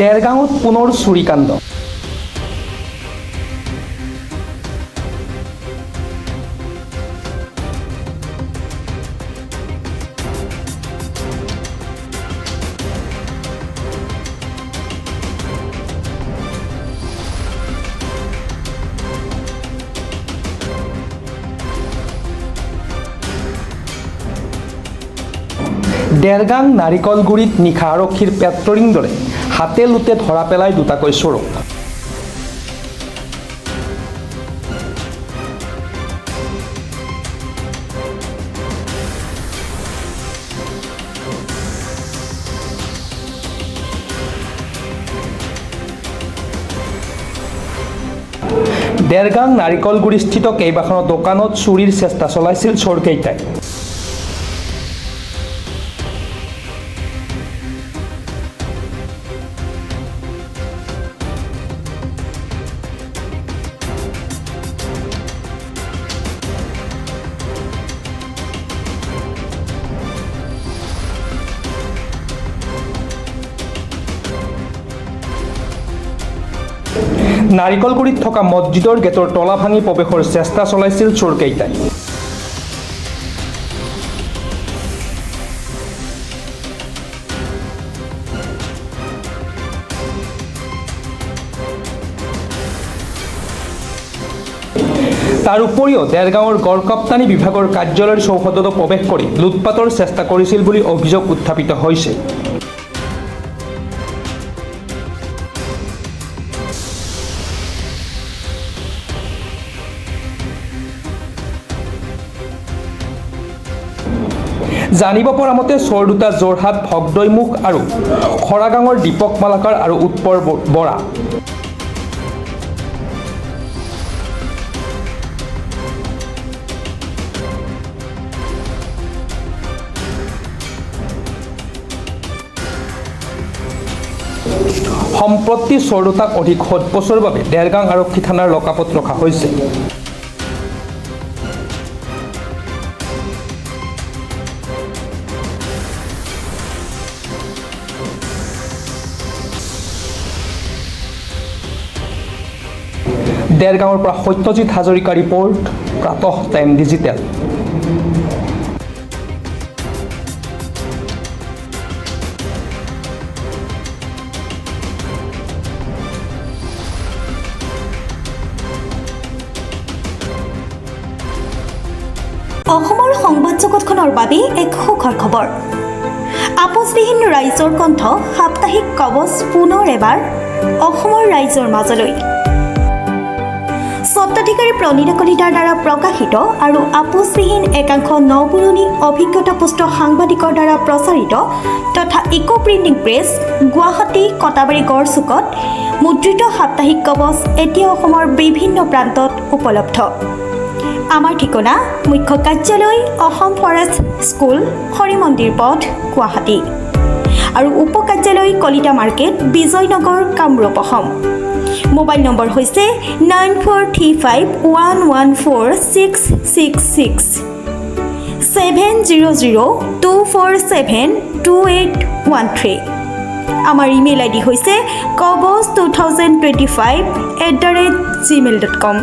দেৰগাঁৱত পুনৰ চুৰিকাণ্ড। দেৰগাং নাৰিকলগুৰিত নিশা আৰক্ষীৰ পেট্ৰলিং দলে হাতে লোটে ধৰা পেলাই দুটাকৈ চোৰক। দেৰগাং নাৰিকলগুৰিস্থিত কেইবাখনো দোকানত চুৰিৰ চেষ্টা চলাইছিল চোৰকেইটাই। নাৰিকলগুৰিত থকা মছজিদৰ গেটৰ তলা ভাঙি প্ৰৱেশৰ চেষ্টা চলাইছিল চোৰকেইটাই। তাৰ উপৰিও দেৰগাঁৱৰ গড়কাপ্তানি বিভাগৰ কাৰ্যালয়ৰ চৌহদতো প্ৰৱেশ কৰি লুটপাটৰ চেষ্টা কৰিছিল বুলি অভিযোগ উত্থাপিত হৈছে। জানিব পৰা মতে চোৰ দুটা যোৰহাট ভগদৈমুখ আৰু খৰাগাঙৰ দীপক মালাকাৰ আৰু উৎপল বৰা। সম্প্ৰতি চোৰ দুটাক অধিক সোধপোছৰ বাবে দেৰগাং আৰক্ষী থানাৰ লকাপত ৰখা হৈছে। দেৰগাঁৱৰ পৰা Satyajit Hazarika report, Pratah time digital. অসমৰ সংবাদ জগতখনৰ বাবে এক সুখৰ খবৰ। আপোচবিহীন ৰাইজৰ কণ্ঠ সাপ্তাহিক কবচ পুনৰ এবাৰ অসমৰ ৰাইজৰ মাজলৈ। স্বত্বাধিকাৰী প্ৰণীতা কলিতাৰ দ্বাৰা প্ৰকাশিত আৰু আপোচবিহীন একাংশ নপুৰণি অভিজ্ঞতাপুষ্ট সাংবাদিকৰ দ্বাৰা প্ৰচাৰিত তথা eco printing press Guwahati Katabari গড়চুকত মুদ্ৰিত সাপ্তাহিক কবচ এতিয়া অসমৰ বিভিন্ন প্ৰান্তত উপলব্ধ। আমাৰ ঠিকনা মুখ্য কাৰ্যালয় অসম ফৰেষ্ট স্কুল, হৰি মন্দিৰ পথ, গুৱাহাটী আৰু উপ কাৰ্যালয় Kalita market, Bijoynagar, Kamrup, Assam. Mobile number হৈছে 9435114666 70024728813। আমাৰ ইমেইল আইডি হৈছে kobos2025@gmail.com।